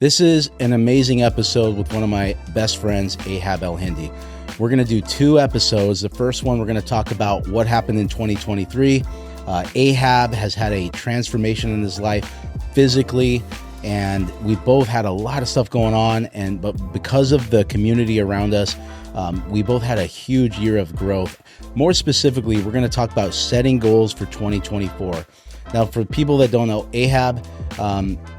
This is an amazing episode with one of my best friends, Ahab Alhindi. We're going to do 2 episodes. The first one, we're going to talk about what happened in 2023. Ahab has had a transformation in his life physically, and we both had a lot of stuff going on. But because of the community around us, we both had a huge year of growth. More specifically, we're going to talk about setting goals for 2024. Now, for people that don't know Ahab,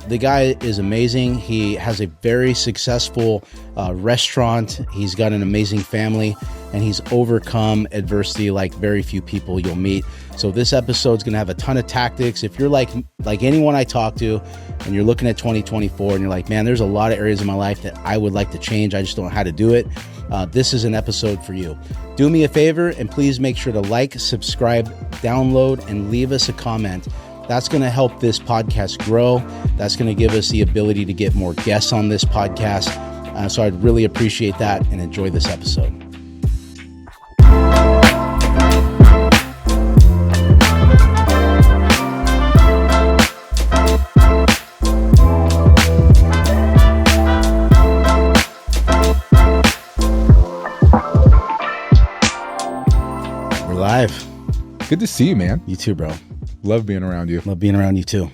the guy is amazing. He has a very successful restaurant. He's got an amazing family, and he's overcome adversity like very few people you'll meet. So this episode's going to have a ton of tactics. If you're like anyone I talk to, and you're looking at 2024 and you're like, man, there's a lot of areas in my life that I would like to change. I just don't know how to do it. This is an episode for you. Do me a favor and please make sure to like, subscribe, download, and leave us a comment. That's going to help this podcast grow. That's going to give us the ability to get more guests on this podcast. So I'd really appreciate that and enjoy this episode. We're live. Good to see you, man. You too, bro. Love being around you. Love being around you too.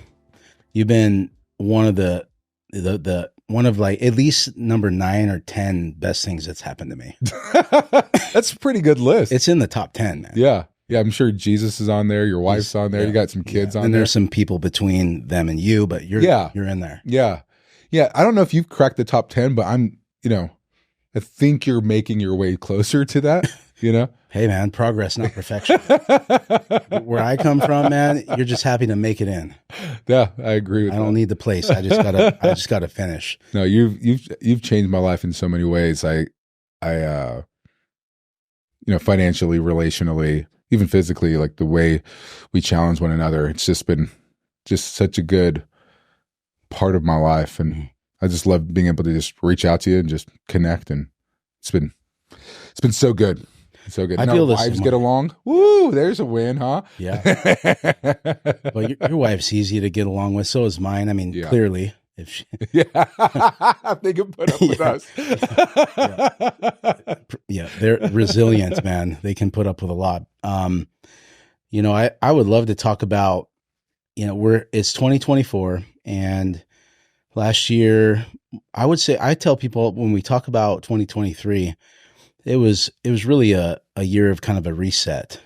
You've been one of the like at least number 9 or 10 best things that's happened to me. That's a pretty good list. It's in the top 10, man. Yeah. I'm sure Jesus is on there. Your wife's on there. You got some kids on there. And there's some people between them and you, but you're in there. Yeah. I don't know if you've cracked the top 10, but I think you're making your way closer to that, Hey man, progress, not perfection. Where I come from, man, you're just happy to make it in. Yeah, I agree with that. I don't need the place. I just gotta finish. No, you've changed my life in so many ways. I financially, relationally, even physically, like the way we challenge one another. It's just been such a good part of my life. And I just love being able to just reach out to you and just connect. And it's been so good. So good. I and feel our wives get along. Woo! There's a win, huh? Yeah. Well, your wife's easy to get along with. So is mine. I mean, clearly, if she, they can put up with us. They're resilient, man. They can put up with a lot. I would love to talk about. It's 2024, and last year, I tell people when we talk about 2023. It was really a year of kind of a reset.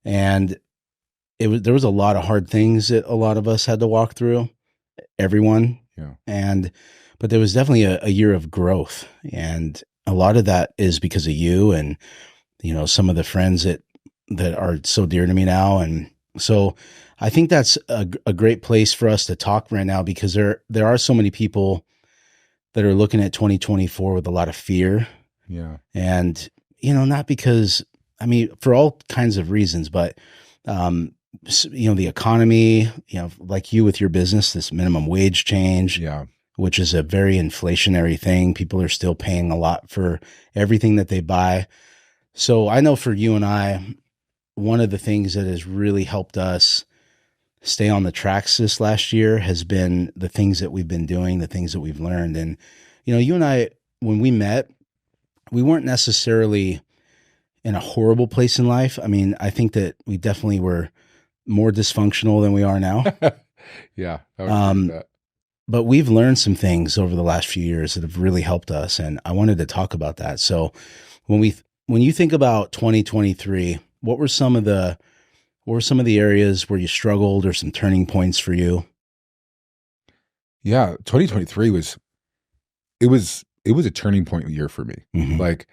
And there was a lot of hard things that a lot of us had to walk through, everyone. Yeah. But there was definitely a year of growth. And a lot of that is because of you and, some of the friends that are so dear to me now. And so I think that's a great place for us to talk right now, because there are so many people that are looking at 2024 with a lot of fear. Yeah. And, not because, for all kinds of reasons, but, the economy, like you with your business, this minimum wage change, which is a very inflationary thing. People are still paying a lot for everything that they buy. So I know for you and I, one of the things that has really helped us stay on the tracks this last year has been the things that we've been doing, the things that we've learned. And, you and I, when we met, we weren't necessarily in a horrible place in life. I think that we definitely were more dysfunctional than we are now. Yeah. I would agree with that. But we've learned some things over the last few years that have really helped us. And I wanted to talk about that. So when you think about 2023, what were some of the areas where you struggled or some turning points for you? Yeah. 2023 was a turning point year for me. Mm-hmm. Like,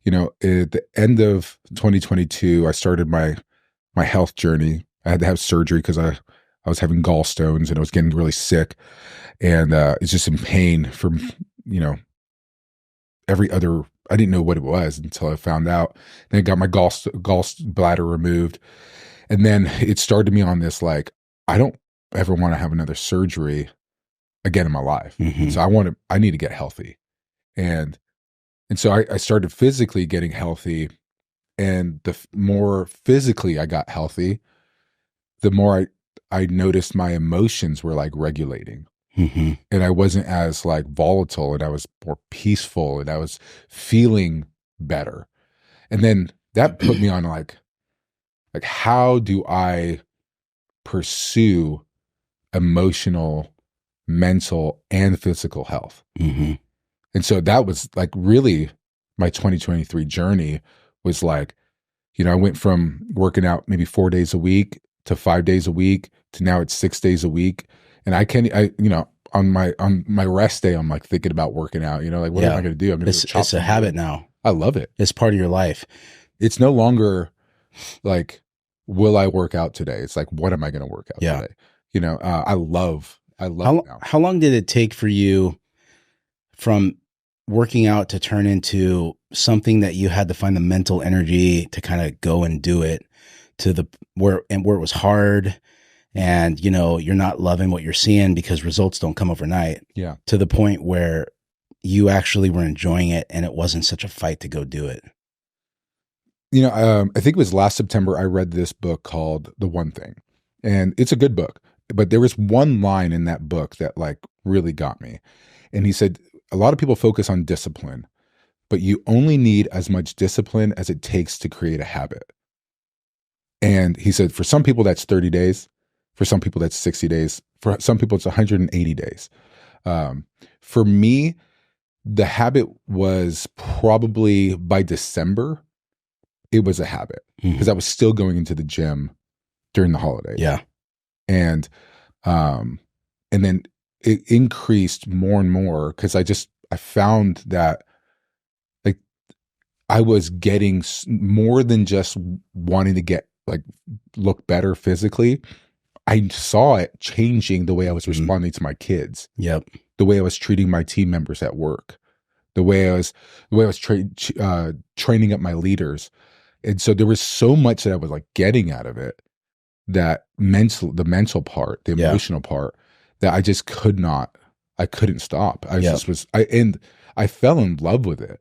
at the end of 2022, I started my health journey. I had to have surgery because I was having gallstones and I was getting really sick, and it's just in pain from every other. I didn't know what it was until I found out. Then I got my gallbladder removed, and then it started me on this like, I don't ever want to have another surgery again in my life. Mm-hmm. So I need to get healthy. And so I started physically getting healthy, and the more physically I got healthy, the more I noticed my emotions were like regulating. and I wasn't as like volatile, and I was more peaceful, and I was feeling better. And then that put me on like how do I pursue emotional, mental, and physical health? And so that was like really my 2023 journey was like, I went from working out maybe 4 days a week to 5 days a week to now it's 6 days a week. And on my rest day, I'm like thinking about working out, like, what am I going to do? I'm going to It's a habit now. I love it. It's part of your life. It's no longer like, will I work out today? It's like, what am I going to work out today? I love it now. How long did it take for you from working out to turn into something that you had to find the mental energy to kind of go and do it to where it was hard and, you're not loving what you're seeing because results don't come overnight. Yeah. To the point where you actually were enjoying it and it wasn't such a fight to go do it. I think it was last September, I read this book called The One Thing, and it's a good book, but there was one line in that book that like really got me. And he said, a lot of people focus on discipline, but you only need as much discipline as it takes to create a habit. And he said, for some people, that's 30 days. For some people, that's 60 days. For some people, it's 180 days. For me, the habit was probably by December, it was a habit because I was still going into the gym during the holidays. Yeah. And then it increased more and more because I found that like I was getting more than just wanting to get like look better physically. I saw it changing the way I was responding to my kids. Yep. The way I was treating my team members at work, the way I was training up my leaders. And so there was so much that I was like getting out of it, that the mental part, the emotional part, that I just couldn't stop. I fell in love with it,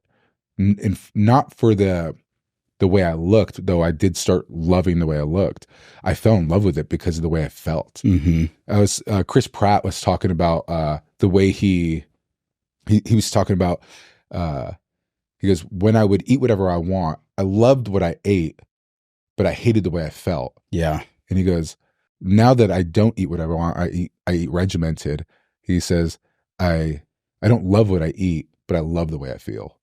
and not for the way I looked, though I did start loving the way I looked. I fell in love with it because of the way I felt. Chris Pratt was talking about the way he was talking about. He goes, when I would eat whatever I want, I loved what I ate, but I hated the way I felt. Yeah. And he goes, now that I don't eat whatever I want, I eat regimented. He says, I don't love what I eat, but I love the way I feel.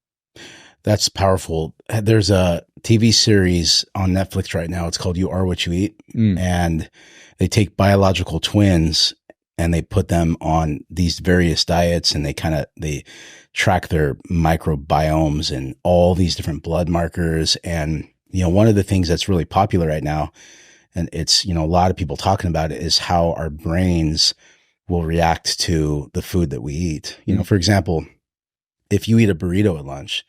That's powerful. There's a TV series on Netflix right now. It's called You Are What You Eat. And they take biological twins and they put them on these various diets, and they track their microbiomes and all these different blood markers. And, one of the things that's really popular right now, and it's, a lot of people talking about it, is how our brains will react to the food that we eat. For example, if you eat a burrito at lunch,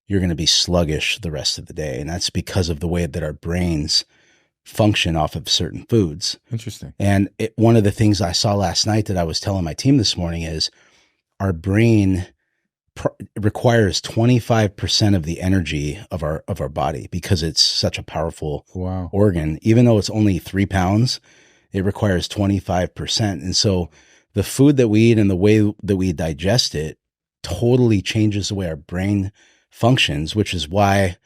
you're going to be sluggish the rest of the day. And that's because of the way that our brains function off of certain foods. Interesting. And one of the things I saw last night that I was telling my team this morning is our brain requires 25% of the energy of our body because it's such a powerful organ. Even though it's only 3 pounds, it requires 25%. And so the food that we eat and the way that we digest it totally changes the way our brain functions, which is why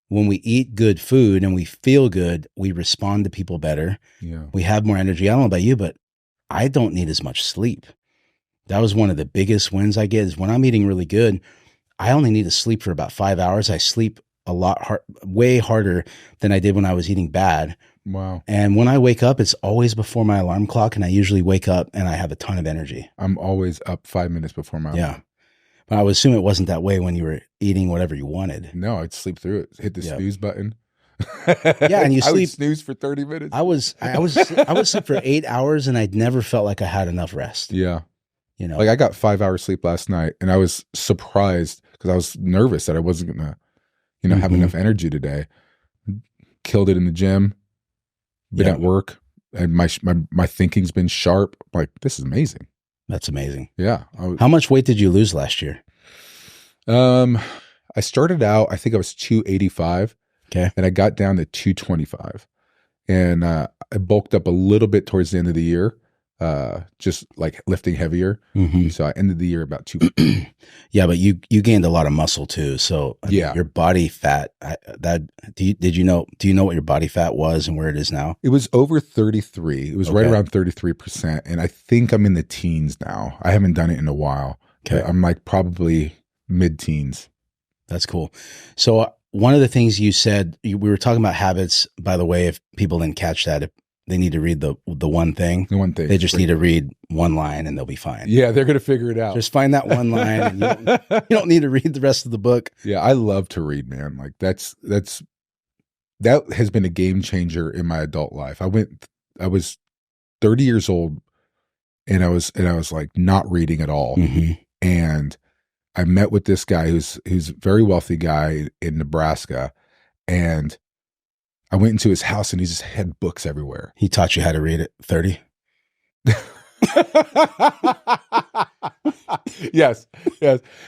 when we eat good food and we feel good, we respond to people better. Yeah. We have more energy. I don't know about you, but I don't need as much sleep. That was one of the biggest wins I get, is when I'm eating really good, I only need to sleep for about 5 hours. I sleep a lot way harder than I did when I was eating bad. Wow. And when I wake up, it's always before my alarm clock, and I usually wake up and I have a ton of energy. I'm always up 5 minutes before my alarm. Yeah. But I would assume it wasn't that way when you were eating whatever you wanted. No, I'd sleep through it. Hit the snooze button. Yeah, and you I sleep. would snooze for 30 minutes. I would sleep for 8 hours, and I'd never felt like I had enough rest. Yeah. Like I got 5 hours sleep last night, and I was surprised because I was nervous that I wasn't gonna, have enough energy today. Killed it in the gym. Been at work, and my thinking's been sharp. Like, this is amazing. That's amazing. Yeah. How much weight did you lose last year? I started out, I think I was 285. Okay. And I got down to 225. And I bulked up a little bit towards the end of the year. just like lifting heavier. Mhm. So I ended the year about 2. Yeah, but you gained a lot of muscle too. So I mean, Yeah. your body fat, do you know what your body fat was and where it is now? It was over 33. It was right Okay. around 33%. And I think I'm in the teens now. I haven't done it in a while. Okay. But I'm like probably mid-teens. That's cool. So one of the things you said, we were talking about habits, by the way, if people didn't catch that, if they need to read the one thing. The one thing. They just need to read one line and they'll be fine. Yeah, they're going to figure it out. Just find that one line and you don't need to read the rest of the book. Yeah, I love to read, man. Like that has been a game changer in my adult life. I was 30 years old and I was like not reading at all. Mm-hmm. And I met with this guy who's a very wealthy guy in Nebraska, and I went into his house and he just had books everywhere. He taught you how to read at 30? Yes.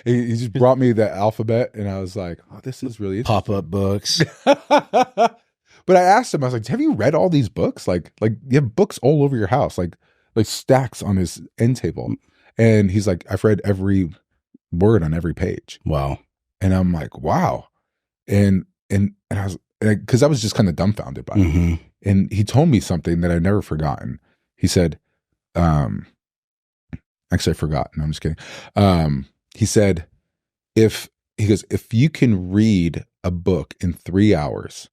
He just brought me the alphabet, and I was like, "Oh, this is really interesting." Pop-up books. But I asked him, I was like, "Have you read all these books? Like you have books all over your house, like stacks on his end table." And he's like, "I've read every word on every page." Wow. And I'm like, "Wow." And I was, because I was just kind of dumbfounded by it. Mm-hmm. And he told me something that I've never forgotten. He said, actually I forgot. No, I'm just kidding. He said, if you can read a book in 3 hours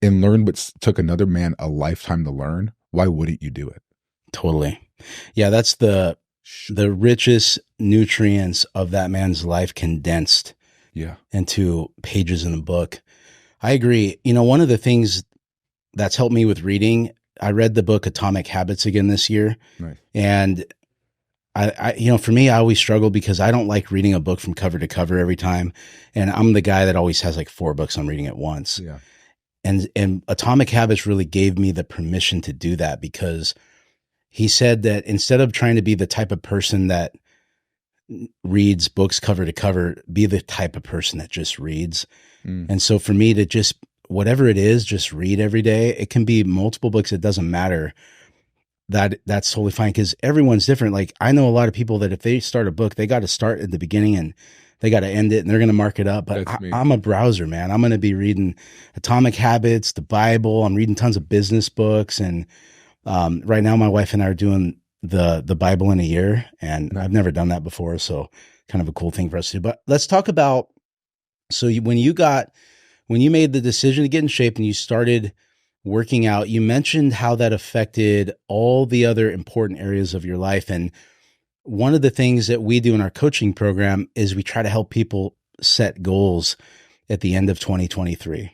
and learn what took another man a lifetime to learn, why wouldn't you do it? Totally. Yeah, that's the richest nutrients of that man's life condensed into pages in a book. I agree. You know, one of the things that's helped me with reading, I read the book Atomic Habits again this year. Nice. And I, you know, for me, I always struggle because I don't like reading a book from cover to cover every time. And I'm the guy that always has like 4 books I'm reading at once. Yeah. And Atomic Habits really gave me the permission to do that, because he said that instead of trying to be the type of person that reads books cover to cover, be the type of person that just reads. And so for me to just, whatever it is, just read every day. It can be multiple books. It doesn't matter. That's totally fine, because everyone's different. Like, I know a lot of people that if they start a book, they got to start at the beginning and they got to end it, and they're going to mark it up. But I'm a browser, man. I'm going to be reading Atomic Habits, the Bible. I'm reading tons of business books. And right now my wife and I are doing the Bible in a year, and I've never done that before. So kind of a cool thing for us to do. But let's talk about, so when you made the decision to get in shape and you started working out, you mentioned how that affected all the other important areas of your life. And one of the things that we do in our coaching program is we try to help people set goals at the end of 2023.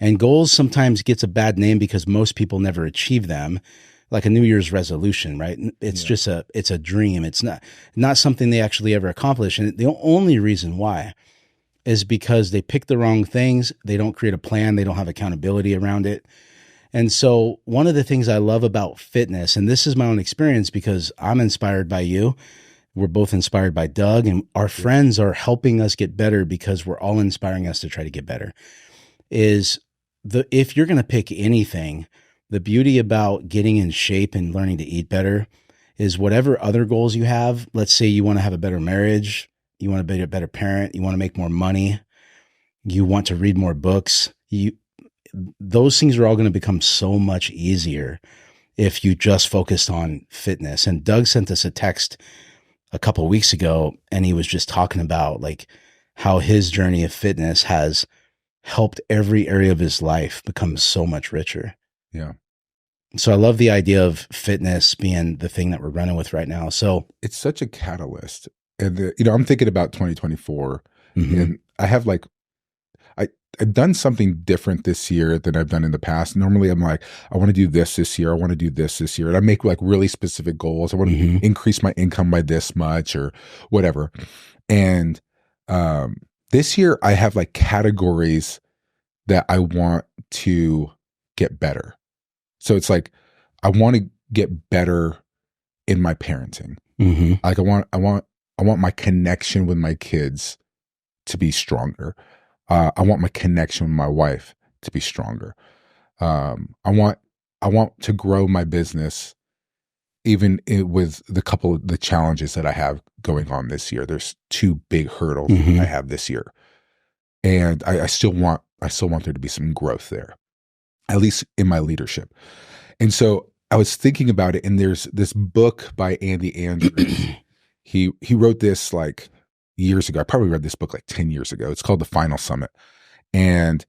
And goals sometimes gets a bad name because most people never achieve them, like a New Year's resolution, right? It's just it's a dream. It's not something they actually ever accomplish. And the only reason why is because they pick the wrong things. They don't create a plan. They don't have accountability around it. And so one of the things I love about fitness, and this is my own experience because I'm inspired by you, we're both inspired by Doug, and our friends are helping us get better because we're all inspiring us to try to get better, is if you're going to pick anything, the beauty about getting in shape and learning to eat better is whatever other goals you have. Let's say you want to have a better marriage, you want to be a better parent, you want to make more money, you want to read more books, those things are all going to become so much easier if you just focused on fitness. And Doug sent us a text a couple of weeks ago, and he was just talking about like how his journey of fitness has helped every area of his life become so much richer. Yeah. So I love the idea of fitness being the thing that we're running with right now. So it's such a catalyst. And I'm thinking about 2024, and I have like, I've done something different this year than I've done in the past. Normally I'm like, I want to do this year. I want to do this year. And I make like really specific goals. I want to increase my income by this much or whatever. And this year I have like categories that I want to get better. So it's like, I want to get better in my parenting. Like I want my connection with my kids to be stronger. I want my connection with my wife to be stronger. I want to grow my business even with the couple of the challenges that I have going on this year, there's two big hurdles I have this year. And I still want there to be some growth there, at least in my leadership. And so I was thinking about it, and there's this book by Andy Andrews. He wrote this like years ago. I probably read this book like 10 years ago. It's called The Final Summit. And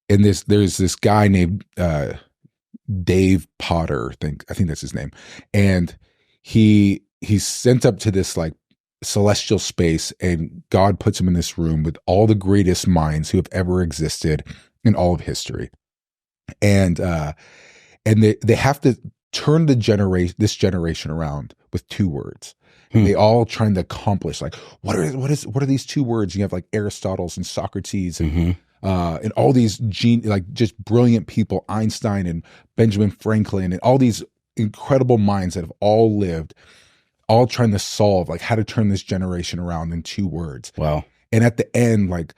there's this guy named Dave Potter, I think that's his name. And he's sent up to this like celestial space, and God puts him in this room with all the greatest minds who have ever existed in all of history. And they have to turn this generation around with two words. They all trying to accomplish like what are these two words? You have like Aristotle's and Socrates and all these just brilliant people, Einstein and Benjamin Franklin, and all these incredible minds that have all lived, all trying to solve like how to turn this generation around in two words. Wow. And at the end, like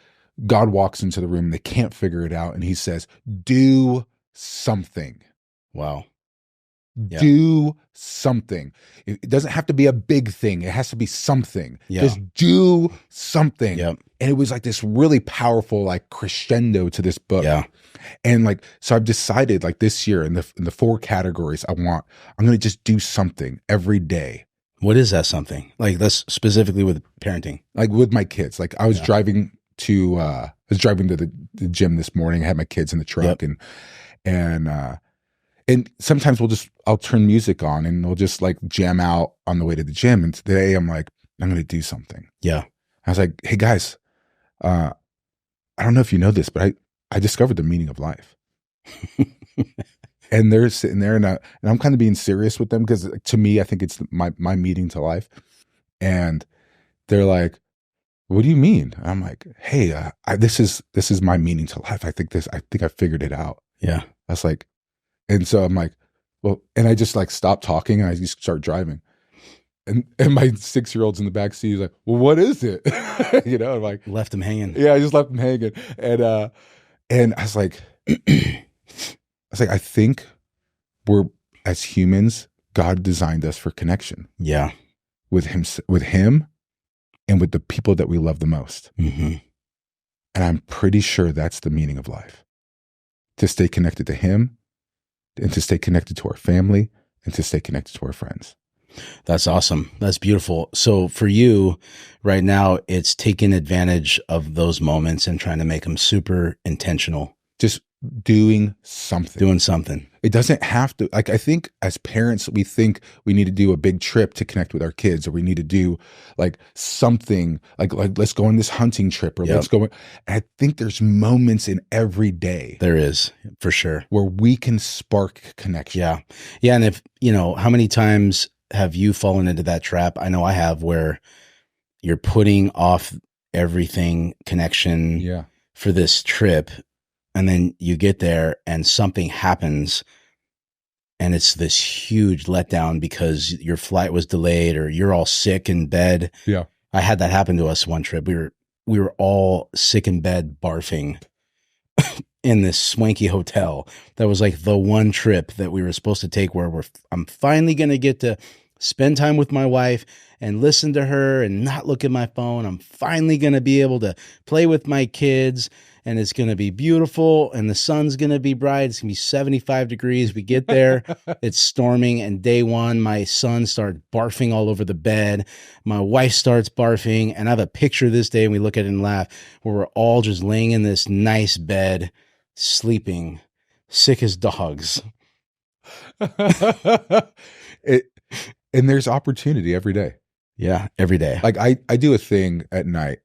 God walks into the room, they can't figure it out, and he says, "Do something." Wow. Yeah. Do something. It doesn't have to be a big thing. It has to be something. Yeah. Just do something. Yep. And it was like this really powerful like crescendo to this book. Yeah. And like, so I've decided like this year in the 4 categories I'm going to just do something every day. What is that something? Like that's specifically with parenting. Like with my kids. Like I was driving to the gym this morning. I had my kids in the truck and sometimes I'll turn music on and we'll just like jam out on the way to the gym. And today I'm like, I'm going to do something. Yeah. I was like, hey guys, I don't know if you know this, but I discovered the meaning of life. And they're sitting there and I'm kind of being serious with them because to me, I think it's my meaning to life. And they're like, what do you mean? And I'm like, hey, this is my meaning to life. I think I figured it out. Yeah. I was like, and so I'm like, well, and I just like stopped talking and I just start driving. And my 6-year-old's in the back seat. He's like, well, what is it? I'm like, left him hanging. Yeah, I just left him hanging. And I was like, I think we're, as humans, God designed us for connection. Yeah. With him and with the people that we love the most. Mm-hmm. And I'm pretty sure that's the meaning of life. To stay connected to him, and to stay connected to our family, and to stay connected to our friends. That's awesome. That's beautiful. So for you right now, it's taking advantage of those moments and trying to make them super intentional. Just doing something. It doesn't have to, like, I think as parents, we think we need to do a big trip to connect with our kids, or we need to do like something like let's go on this hunting trip, or let's go. I think there's moments in every day. There is, for sure. Where we can spark connection. Yeah. Yeah. And if, how many times have you fallen into that trap? I know I have, where you're putting off everything connection for this trip. And then you get there and something happens and it's this huge letdown because your flight was delayed or you're all sick in bed. Yeah. I had that happen to us one trip. We were all sick in bed barfing in this swanky hotel. That was like the one trip that we were supposed to take where I'm finally going to get to spend time with my wife and listen to her and not look at my phone. I'm finally going to be able to play with my kids. And it's going to be beautiful, and the sun's going to be bright. It's going to be 75 degrees. We get there, it's storming, and day one, my son starts barfing all over the bed. My wife starts barfing, and I have a picture this day, and we look at it and laugh, where we're all just laying in this nice bed, sleeping, sick as dogs. And there's opportunity every day. Yeah, every day. Like I do a thing at night.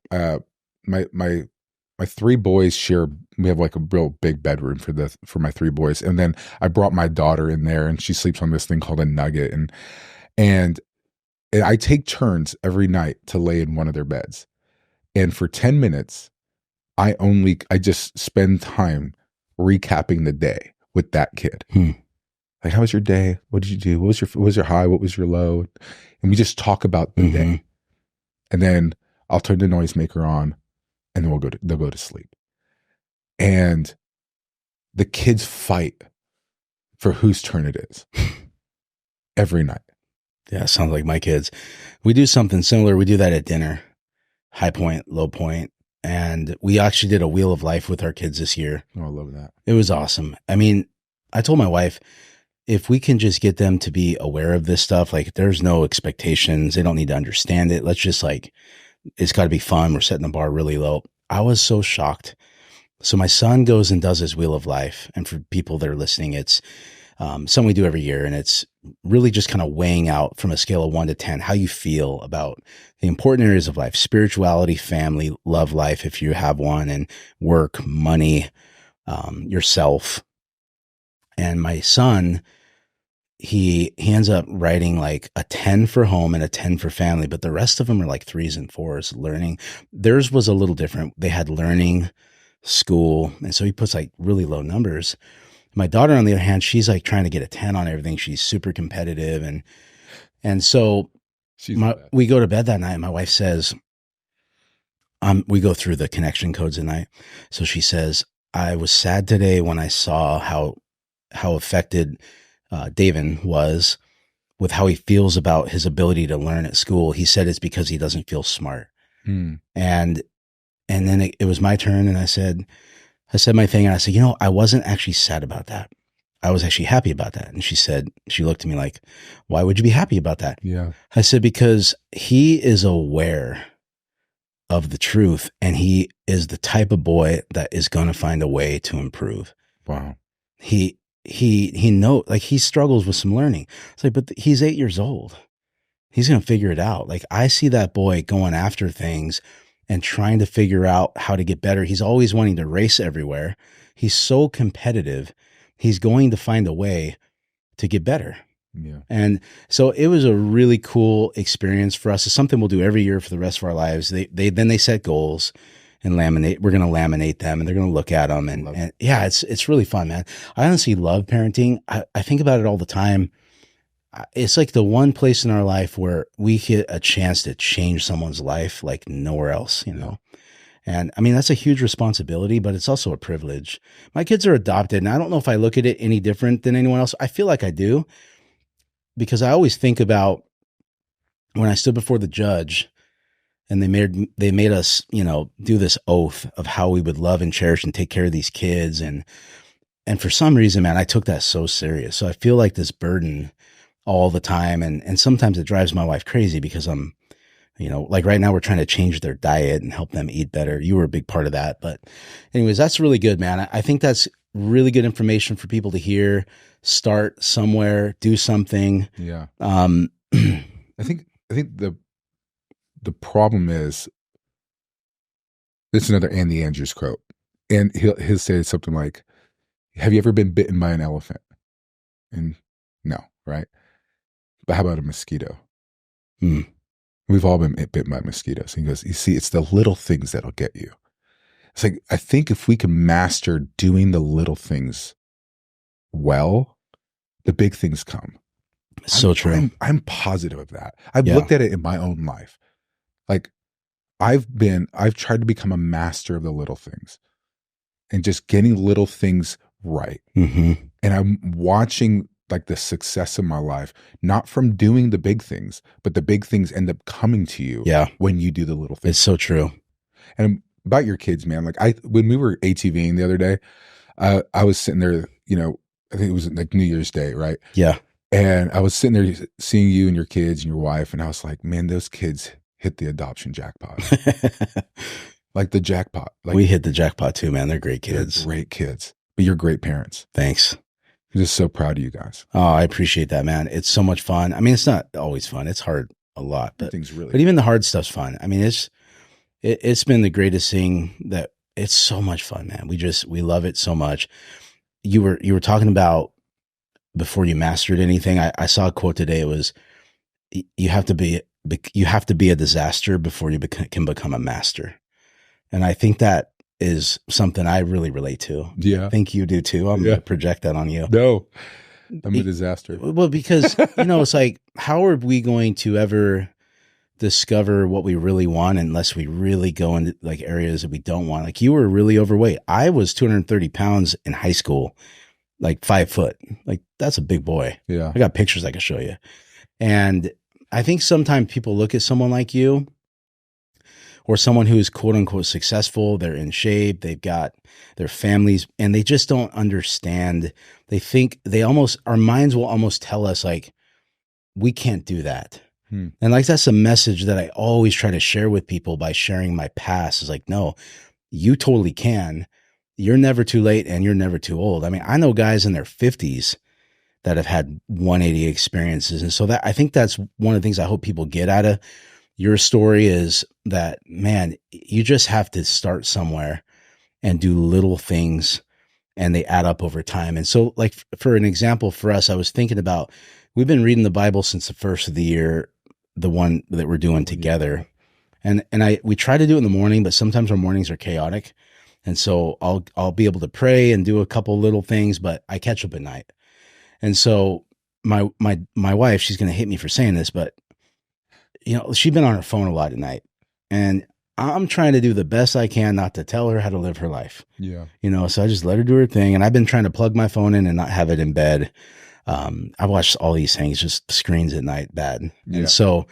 My 3 boys share, we have like a real big bedroom for my 3 boys. And then I brought my daughter in there and she sleeps on this thing called a nugget. And I take turns every night to lay in one of their beds. And for 10 minutes, I just spend time recapping the day with that kid. Like, how was your day? What did you do? What was your high? What was your low? And we just talk about the day. And then I'll turn the noisemaker on. And then they'll go to sleep. And the kids fight for whose turn it is. every night. Yeah, sounds like my kids. We do something similar. We do that at dinner, high point, low point. And we actually did a wheel of life with our kids this year. Oh, I love that. It was awesome. I mean, I told my wife, if we can just get them to be aware of this stuff, like there's no expectations. They don't need to understand it. Let's just like, it's got to be fun. We're setting the bar really low. I was so shocked. So my son goes and does his wheel of life. And for people that are listening, it's something we do every year. And it's really just kind of weighing out from a scale of 1 to 10, how you feel about the important areas of life, spirituality, family, love life, if you have one, and work, money, yourself. And my son, he ends up writing like a 10 for home and a 10 for family, but the rest of them are like 3s and 4s. Learning, theirs was a little different. They had learning, school, and so he puts like really low numbers. My daughter, on the other hand, she's like trying to get a 10 on everything. She's super competitive, and so we go to bed that night. My wife says, we go through the connection codes at night. So she says, I was sad today when I saw how affected David was with how he feels about his ability to learn at school. He said it's because he doesn't feel smart. And then it was my turn, and I said my thing, and I said, I wasn't actually sad about that. I was actually happy about that. And she looked at me like, why would you be happy about that? Yeah. I said, because he is aware of the truth, and he is the type of boy that is going to find a way to improve. Wow. He like he struggles with some learning. It's like, but he's 8 years old. He's going to figure it out. Like I see that boy going after things and trying to figure out how to get better. He's always wanting to race everywhere. He's so competitive. He's going to find a way to get better. Yeah. And so it was a really cool experience for us. It's something we'll do every year for the rest of our lives. They set goals and laminate. We're going to laminate them, and they're going to look at them. And yeah, it's really fun, man. I honestly love parenting. I think about it all the time. It's like the one place in our life where we get a chance to change someone's life like nowhere else, And I mean, that's a huge responsibility, but it's also a privilege. My kids are adopted, and I don't know if I look at it any different than anyone else. I feel like I do, because I always think about when I stood before the judge and they made us, do this oath of how we would love and cherish and take care of these kids. And for some reason, man, I took that so serious. So I feel like this burden all the time. And sometimes it drives my wife crazy because I'm, like right now we're trying to change their diet and help them eat better. You were a big part of that. But anyways, that's really good, man. I think that's really good information for people to hear. Start somewhere, do something. Yeah. I think the problem is, it's another Andy Andrews quote. And he'll say something like, have you ever been bitten by an elephant? And no, right? But how about a mosquito? We've all been bitten by mosquitoes. And he goes, you see, it's the little things that'll get you. It's like, I think if we can master doing the little things well, the big things come. So true. I'm positive of that. I've looked at it in my own life. Like I've tried to become a master of the little things and just getting little things right. Mm-hmm. And I'm watching like the success of my life, not from doing the big things, but the big things end up coming to you when you do the little things. It's so true. And about your kids, man, like when we were ATVing the other day, I was sitting there, I think it was like New Year's Day, right? Yeah. And I was sitting there seeing you and your kids and your wife, and I was like, man, those kids hit the adoption jackpot. Like the jackpot. Like, we hit the jackpot too, man. They're great kids. They're great kids. But you're great parents. Thanks. I'm just so proud of you guys. Oh, I appreciate that, man. It's so much fun. I mean, it's not always fun. It's hard a lot, but even the hard stuff's fun. I mean, it's been the greatest thing that it's so much fun, man. We love it so much. You were talking about before you mastered anything. I saw a quote today. It was, you have to be a disaster before you can become a master. And I think that is something I really relate to. Yeah. I think you do too. I'm going to project that on you. No, I'm a disaster. Well, because, it's like, how are we going to ever discover what we really want unless we really go into like areas that we don't want? Like you were really overweight. I was 230 pounds in high school like 5 foot. Like that's a big boy. Yeah. I got pictures I can show you. And I think sometimes people look at someone like you or someone who's quote unquote successful, they're in shape, they've got their families, and they just don't understand. They think our minds will almost tell us like, we can't do that. And like, that's a message that I always try to share with people by sharing my past is like, no, you totally can. You're never too late and you're never too old. I mean, I know guys in their 50s that have had 180 experiences. And so that, I think that's one of the things I hope people get out of your story is that, man, you just have to start somewhere and do little things and they add up over time. And so like for an example for us, I was thinking about, we've been reading the Bible since the first of the year, the one that we're doing together. And we try to do it in the morning, but sometimes our mornings are chaotic. And so I'll be able to pray and do a couple little things, but I catch up at night. And so my wife, she's going to hit me for saying this, but she's been on her phone a lot at night, and I'm trying to do the best I can not to tell her how to live her life. Yeah. So I just let her do her thing. And I've been trying to plug my phone in and not have it in bed. I've watched all these things, just screens at night, bad. Yeah. And so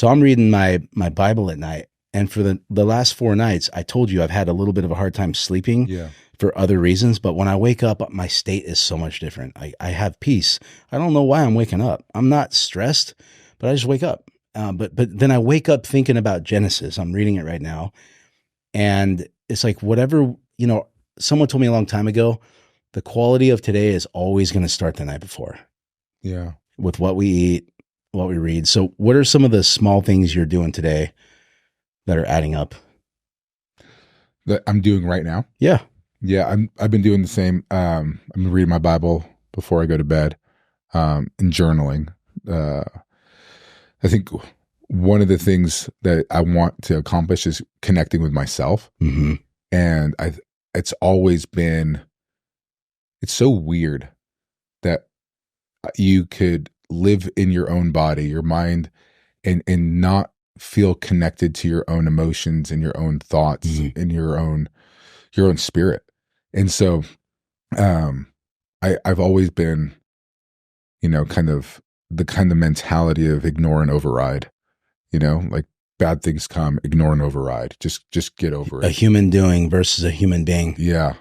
I'm reading my Bible at night. And for the last 4 nights, I told you I've had a little bit of a hard time sleeping for other reasons. But when I wake up, my state is so much different. I have peace. I don't know why I'm waking up. I'm not stressed, but I just wake up. But then I wake up thinking about Genesis. I'm reading it right now. And it's like whatever, someone told me a long time ago, the quality of today is always going to start the night before. Yeah. With what we eat, what we read. So what are some of the small things you're doing today that are adding up? That I'm doing right now? Yeah. Yeah. I've been doing the same. I'm reading my Bible before I go to bed, and journaling. I think one of the things that I want to accomplish is connecting with myself. Mm-hmm. And it's always been, it's so weird that you could live in your own body, your mind, and not feel connected to your own emotions and your own thoughts and your own spirit. And so, I've always been, kind of the mentality of ignore and override, like bad things come, ignore and override, just get over it. A human doing versus a human being. Yeah.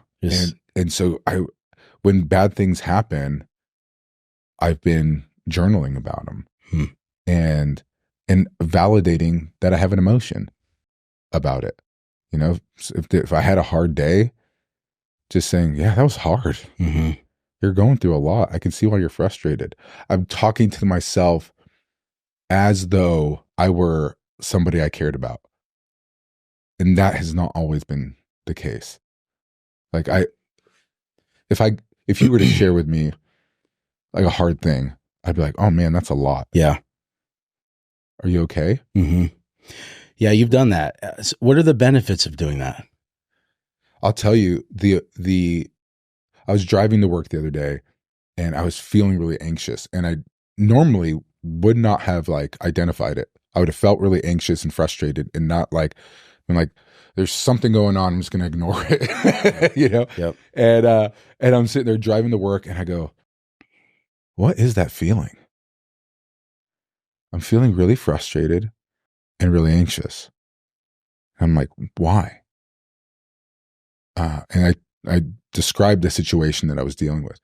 And so when bad things happen, I've been journaling about them and validating that I have an emotion about it. If I had a hard day, just saying, yeah, that was hard. Mm-hmm. You're going through a lot. I can see why you're frustrated. I'm talking to myself as though I were somebody I cared about. And that has not always been the case. Like if you were to share with me like a hard thing, I'd be like, oh man, that's a lot. Yeah. Are you okay? Mm-hmm. Yeah, you've done that. What are the benefits of doing that? I'll tell you, I was driving to work the other day and I was feeling really anxious, and I normally would not have like identified it. I would have felt really anxious and frustrated and not like, I'm like, there's something going on, I'm just going to ignore it, Yep. And I'm sitting there driving to work and I go, what is that feeling? I'm feeling really frustrated and really anxious. I'm like, why? And I described the situation that I was dealing with.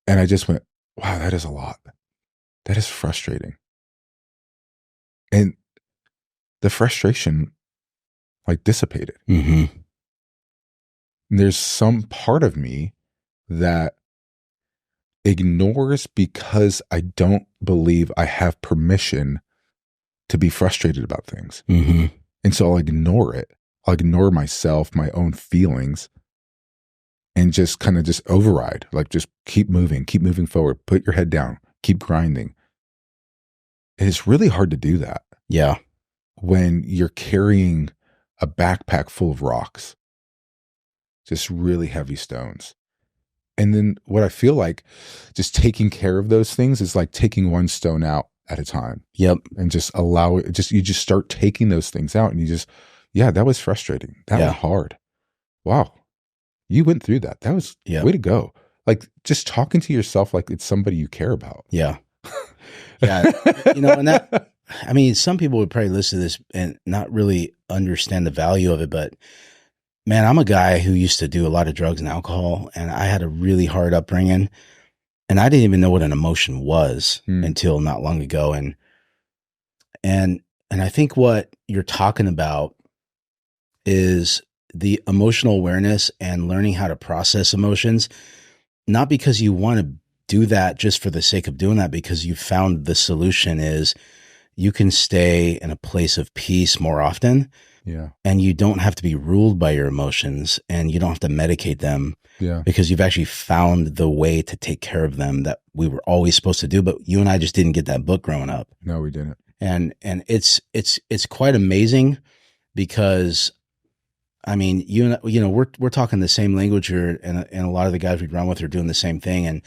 And I just went, wow, that is a lot. That is frustrating. And the frustration like dissipated. Mm-hmm. And there's some part of me that ignores because I don't believe I have permission to be frustrated about things. Mm-hmm. And so I'll ignore it. I'll ignore myself, my own feelings, and just kind of just override, like just keep moving forward, put your head down, keep grinding. And it's really hard to do that. Yeah. When you're carrying a backpack full of rocks, just really heavy stones. And then what I feel like just taking care of those things is like taking one stone out at a time. Yep. And just allow it, you just start taking those things out, and you just, yeah, that was frustrating. That was hard. Wow. You went through that. That was way to go. like just talking to yourself like it's somebody you care about. Yeah. Yeah. And that, I mean, some people would probably listen to this and not really understand the value of it, but man, I'm a guy who used to do a lot of drugs and alcohol, and I had a really hard upbringing, and I didn't even know what an emotion was until not long ago. And I think what you're talking about is the emotional awareness and learning how to process emotions, not because you want to do that just for the sake of doing that, because you found the solution is you can stay in a place of peace more often. Yeah. And you don't have to be ruled by your emotions, and you don't have to medicate them. Yeah. Because you've actually found the way to take care of them that we were always supposed to do. But you and I just didn't get that book growing up. No, we didn't. And it's quite amazing because, I mean, we're talking the same language here, and a lot of the guys we run with are doing the same thing. And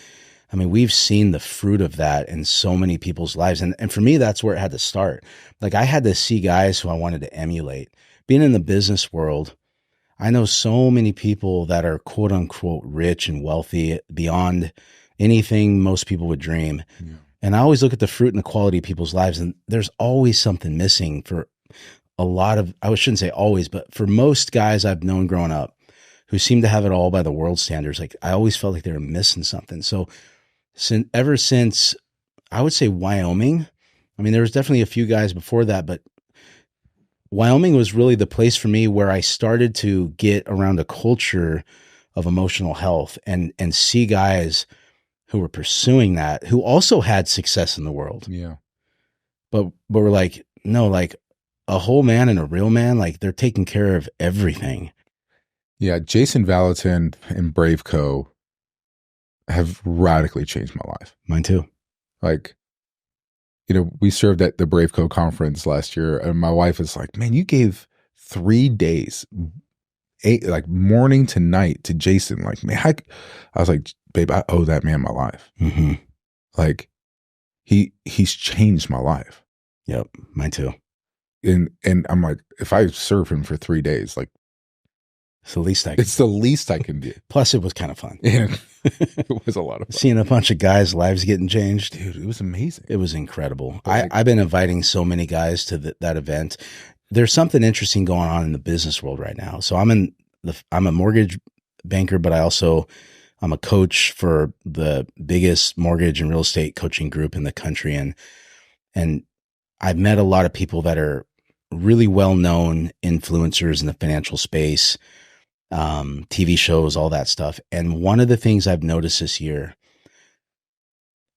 I mean, we've seen the fruit of that in so many people's lives. And for me, that's where it had to start. Like, I had to see guys who I wanted to emulate. Being in the business world, I know so many people that are quote unquote rich and wealthy beyond anything most people would dream. Yeah. And I always look at the fruit and the quality of people's lives, and there's always something missing for a lot of, I shouldn't say always, but for most guys I've known growing up who seem to have it all by the world standards, like I always felt like they were missing something. So ever since, I would say Wyoming, I mean, there was definitely a few guys before that, but Wyoming was really the place for me where I started to get around a culture of emotional health and see guys who were pursuing that, who also had success in the world. Yeah. But we're like, no, like a whole man and a real man, like they're taking care of everything. Yeah. Jason Valentin and Brave Co. have radically changed my life. Mine too. Like, we served at the Brave Co conference last year, and my wife is like, man, you gave 3 days, like morning to night to Jason. Like, man, I was like, babe, I owe that man my life. Mm-hmm. Like, he's changed my life. Yep. Mine too. And I'm like, if I serve him for 3 days, like, it's the least I can do. Plus, it was kind of fun. Yeah, it was a lot of fun. Seeing a bunch of guys' lives getting changed. Dude, it was amazing. It was incredible. I've been inviting so many guys to that event. There's something interesting going on in the business world right now. So I'm a mortgage banker, but I'm a coach for the biggest mortgage and real estate coaching group in the country. And I've met a lot of people that are really well-known influencers in the financial space, TV shows, all that stuff. And one of the things I've noticed this year,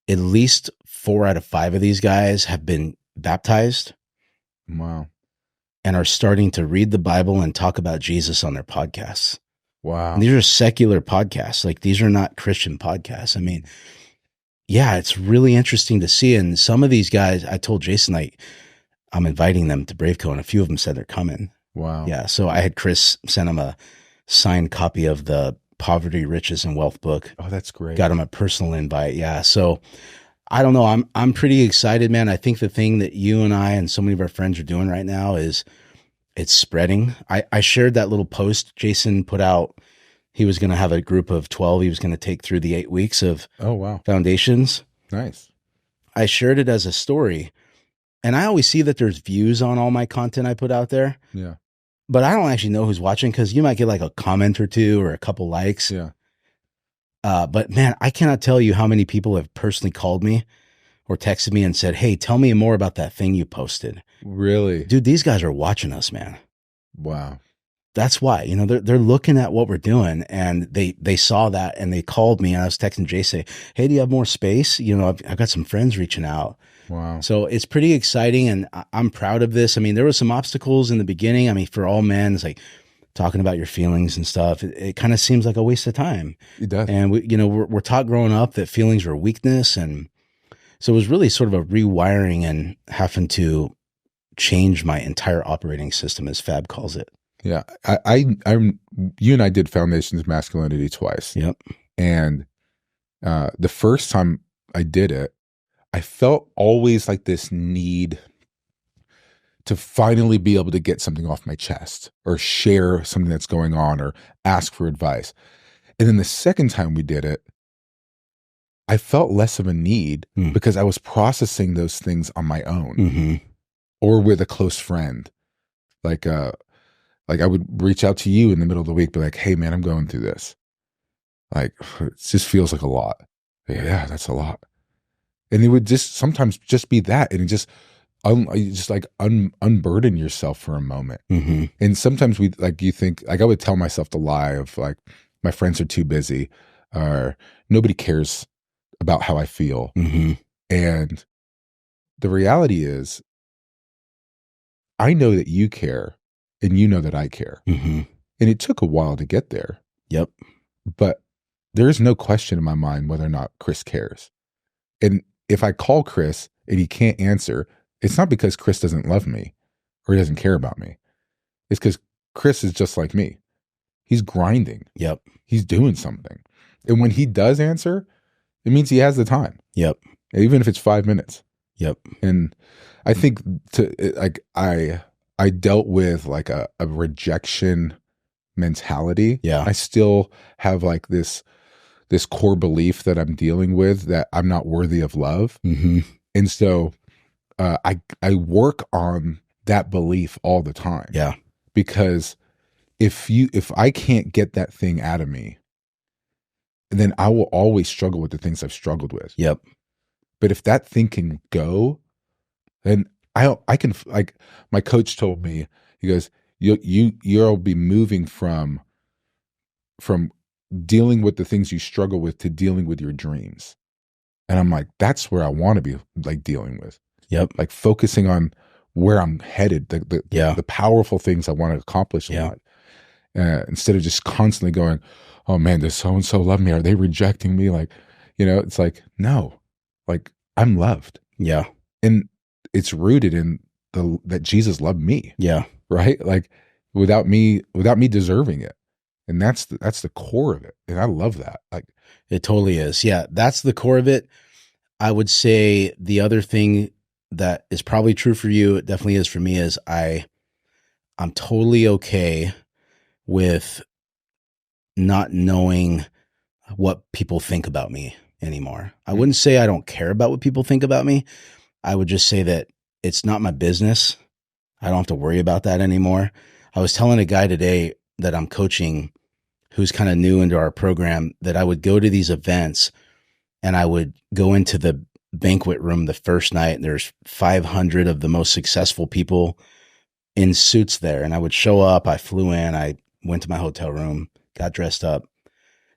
at least 4 out of 5 of these guys have been baptized. Wow. And are starting to read the Bible and talk about Jesus on their podcasts. Wow. And these are secular podcasts. Like, these are not Christian podcasts. I mean, yeah, it's really interesting to see. And some of these guys, I told Jason, like, I'm inviting them to Braveco, and a few of them said they're coming. Wow. Yeah. So I had Chris send him a signed copy of the Poverty, Riches, and Wealth book. Oh, that's great. Got him a personal invite. Yeah. So I don't know. I'm pretty excited, man. I think the thing that you and I and so many of our friends are doing right now is it's spreading. I shared that little post Jason put out. He was going to have a group of 12. He was going to take through the 8 weeks of foundations. Nice. I shared it as a story. And I always see that there's views on all my content I put out there. Yeah. But I don't actually know who's watching, because you might get like a comment or two or a couple likes. Yeah. But man, I cannot tell you how many people have personally called me or texted me and said, hey, tell me more about that thing you posted. Really? Dude, these guys are watching us, man. Wow. That's why, they're looking at what we're doing, and they saw that, and they called me, and I was texting Jay, say, hey, do you have more space? I've got some friends reaching out. Wow. So it's pretty exciting, and I'm proud of this. I mean, there were some obstacles in the beginning. I mean, for all men, it's like talking about your feelings and stuff. It kind of seems like a waste of time. It does. And we're taught growing up that feelings are weakness. And so it was really sort of a rewiring and having to change my entire operating system, as Fab calls it. Yeah. You and I did Foundations of Masculinity twice. Yep. And the first time I did it, I felt always like this need to finally be able to get something off my chest or share something that's going on or ask for advice. And then the second time we did it, I felt less of a need Mm. because I was processing those things on my own Mm-hmm. or with a close friend. Like I would reach out to you in the middle of the week, be like, hey man, I'm going through this. Like, it just feels like a lot. Yeah, that's a lot. And it would just sometimes just be that. And it just, unburden yourself for a moment. Mm-hmm. And sometimes you think, like I would tell myself the lie of like, my friends are too busy or nobody cares about how I feel. Mm-hmm. And the reality is, I know that you care and you know that I care. Mm-hmm. And it took a while to get there. Yep. But there is no question in my mind whether or not Chris cares. And if I call Chris and he can't answer, it's not because Chris doesn't love me or he doesn't care about me. It's because Chris is just like me. He's grinding. Yep. He's doing something. And when he does answer, it means he has the time. Yep. Even if it's 5 minutes. Yep. And I think I dealt with like a rejection mentality. Yeah. I still have like this core belief that I'm dealing with, that I'm not worthy of love. Mm-hmm. And so I work on that belief all the time. Yeah. Because if I can't get that thing out of me, then I will always struggle with the things I've struggled with. Yep. But if that thing can go, then I can, like my coach told me, he goes, you'll be moving from dealing with the things you struggle with to dealing with your dreams. And I'm like, that's where I want to be, like dealing with. Yep. Like focusing on where I'm headed, the powerful things I want to accomplish in life. Instead of just constantly going, oh man, does so-and-so love me? Are they rejecting me? Like, it's like, no, like I'm loved. Yeah. And it's rooted in that Jesus loved me. Yeah. Right. Like without me deserving it. And that's the core of it. And I love that. Like it totally is. Yeah. That's the core of it. I would say the other thing that is probably true for you, it definitely is for me, is I'm totally okay with not knowing what people think about me anymore. I wouldn't say I don't care about what people think about me. I would just say that it's not my business. I don't have to worry about that anymore. I was telling a guy today that I'm coaching who's kind of new into our program that I would go to these events and I would go into the banquet room the first night and there's 500 of the most successful people in suits there. And I would show up, I flew in, I went to my hotel room, got dressed up,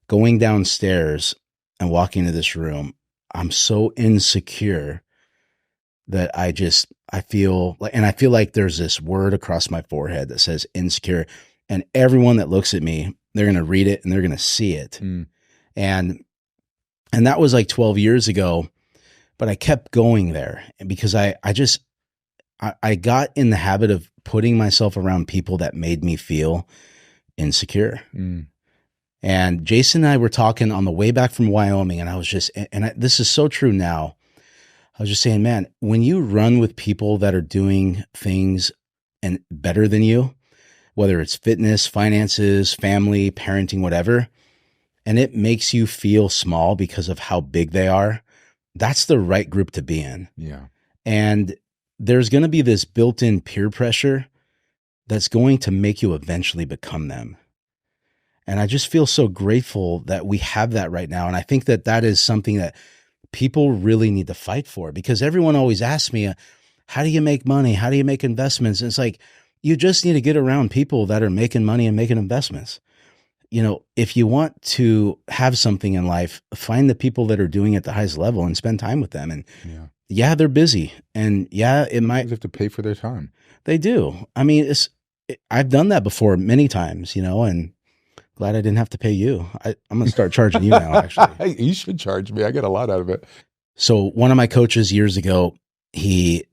going downstairs and walking into this room. I'm so insecure that I feel like there's this word across my forehead that says insecure, and everyone that looks at me, they're going to read it and they're going to see it. And that was like 12 years ago, but I kept going there because I got in the habit of putting myself around people that made me feel insecure. And Jason and I were talking on the way back from Wyoming, and I was just, this is so true now. I was just saying, man, when you run with people that are doing things and better than you, whether it's fitness, finances, family, parenting, whatever, and it makes you feel small because of how big they are, that's the right group to be in. Yeah. And there's going to be this built-in peer pressure that's going to make you eventually become them. And I just feel so grateful that we have that right now. And I think that that is something that people really need to fight for, because everyone always asks me, how do you make money? How do you make investments? And it's like, you just need to get around people that are making money and making investments. If you want to have something in life, find the people that are doing it at the highest level and spend time with them. And they're busy, and it might you have to pay for their time. They do. I mean, I've done that before many times, and glad I didn't have to pay you. I'm going to start charging you now, actually. You should charge me. I get a lot out of it. So one of my coaches years ago, he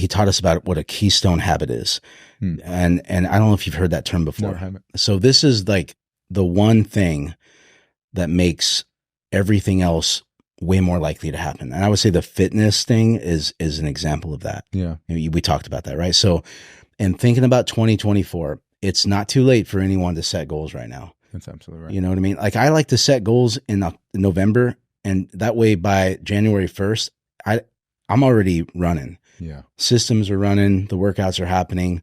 taught us about what a keystone habit is. And I don't know if you've heard that term before. No, I haven't. So this is like the one thing that makes everything else way more likely to happen. And I would say the fitness thing is an example of that. Yeah. We talked about that, right? So, and thinking about 2024, it's not too late for anyone to set goals right now. That's absolutely right. You know what I mean? Like I like to set goals in November And that way by January 1st, I'm already running. Yeah. Systems are running, the workouts are happening.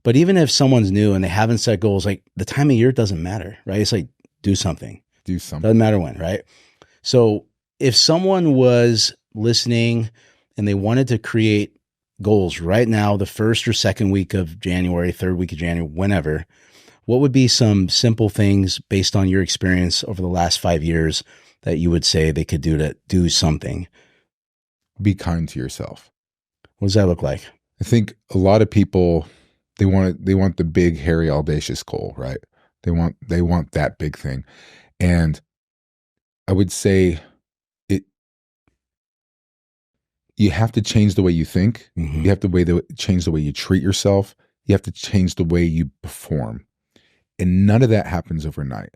But even if someone's new and they haven't set goals, like the time of year doesn't matter, right? It's like, do something. Doesn't matter when, right? So if someone was listening and they wanted to create goals right now, the first or second week of January, third week of January, whenever, what would be some simple things based on your experience over the last 5 years that you would say they could do to do something? Be kind to yourself. What does that look like? I think a lot of people, they want the big, hairy, audacious goal, right? They want that big thing. And I would say you have to change the way you think. Mm-hmm. You have to change the way you treat yourself. You have to change the way you perform. And none of that happens overnight.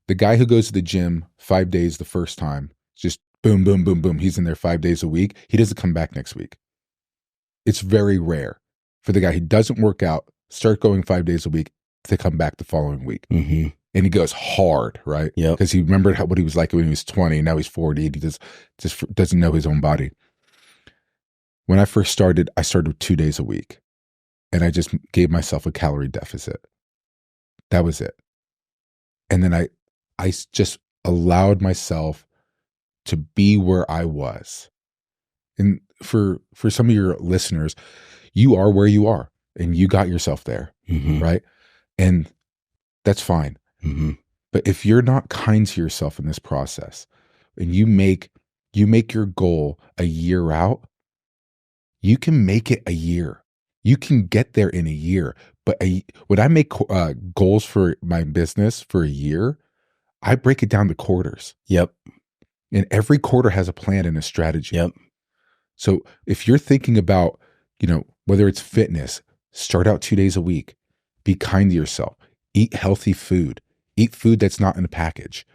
The guy who goes to the gym 5 days the first time, just boom, boom, boom, boom, he's in there 5 days a week. He doesn't come back next week. It's very rare for the guy who doesn't work out, start going 5 days a week, to come back the following week. Mm-hmm. And he goes hard, right? Yeah. Because he remembered what he was like when he was 20. Now he's 40. And he just doesn't know his own body. When I first started, I started with 2 days a week. And I just gave myself a calorie deficit. That was it. And then I just allowed myself to be where I was. And for some of your listeners, you are where you are and you got yourself there, mm-hmm. right? And that's fine. Mm-hmm. But if you're not kind to yourself in this process and you make your goal a year out, you can make it a year. You can get there in a year. But when I make goals for my business for a year, I break it down to quarters. Yep. And every quarter has a plan and a strategy. Yep. So if you're thinking about, whether it's fitness, start out 2 days a week, be kind to yourself, eat healthy food, eat food that's not in a package,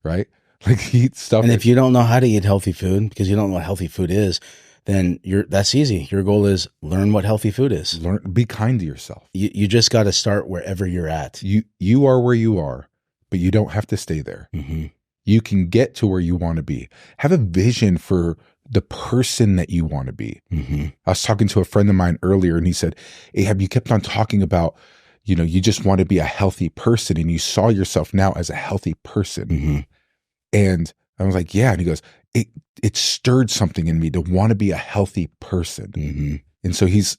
right? Like eat stuff. And if you don't know how to eat healthy food because you don't know what healthy food is, then that's easy. Your goal is learn what healthy food is. Be kind to yourself. You just got to start wherever you're at. You are where you are, but you don't have to stay there. Mm-hmm. You can get to where you want to be. Have a vision for the person that you want to be. Mm-hmm. I was talking to a friend of mine earlier and he said, Ahab, you kept on talking about, you just want to be a healthy person and you saw yourself now as a healthy person. Mm-hmm. And I was like, yeah. And he goes, it stirred something in me to want to be a healthy person. Mm-hmm. And so he's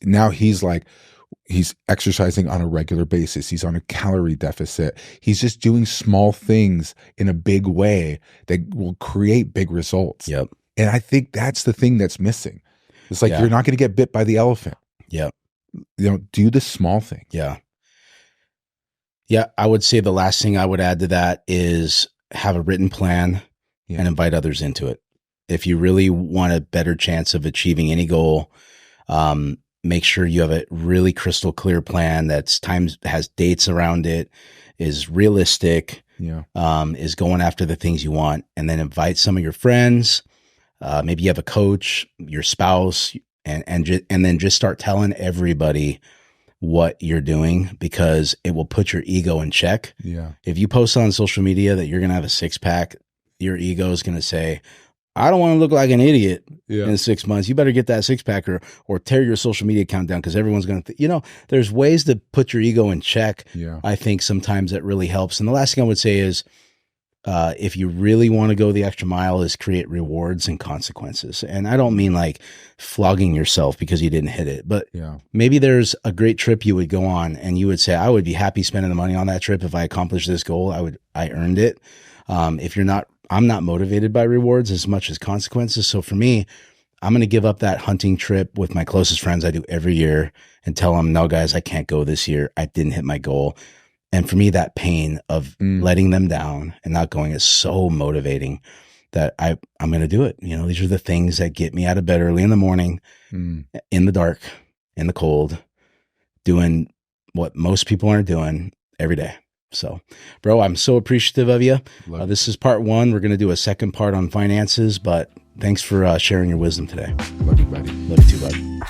exercising on a regular basis. He's on a calorie deficit. He's just doing small things in a big way that will create big results. Yep. And I think that's the thing that's missing. It's like, you're not going to get bit by the elephant. Yep. Do the small thing. Yeah. Yeah. I would say the last thing I would add to that is have a written plan and invite others into it. If you really want a better chance of achieving any goal, make sure you have a really crystal clear plan has dates around it, is realistic, is going after the things you want, and then invite some of your friends. Maybe you have a coach, your spouse, and then just start telling everybody what you're doing because it will put your ego in check. Yeah. If you post on social media that you're going to have a 6-pack, your ego is going to say, I don't want to look like an idiot in 6 months. You better get that 6-pack or tear your social media account down because everyone's going to, there's ways to put your ego in check. Yeah. I think sometimes that really helps. And the last thing I would say is, if you really want to go the extra mile is create rewards and consequences. And I don't mean like flogging yourself because you didn't hit it, but maybe there's a great trip you would go on and you would say, I would be happy spending the money on that trip. If I accomplished this goal, I earned it. I'm not motivated by rewards as much as consequences. So for me, I'm going to give up that hunting trip with my closest friends I do every year and tell them, no, guys, I can't go this year. I didn't hit my goal. And for me, that pain of letting them down and not going is so motivating that I'm going to do it. These are the things that get me out of bed early in the morning, in the dark, in the cold, doing what most people aren't doing every day. So, bro, I'm so appreciative of you. This is part 1. We're going to do a second part on finances, but thanks for sharing your wisdom today. Love you, buddy. Love you too, bud.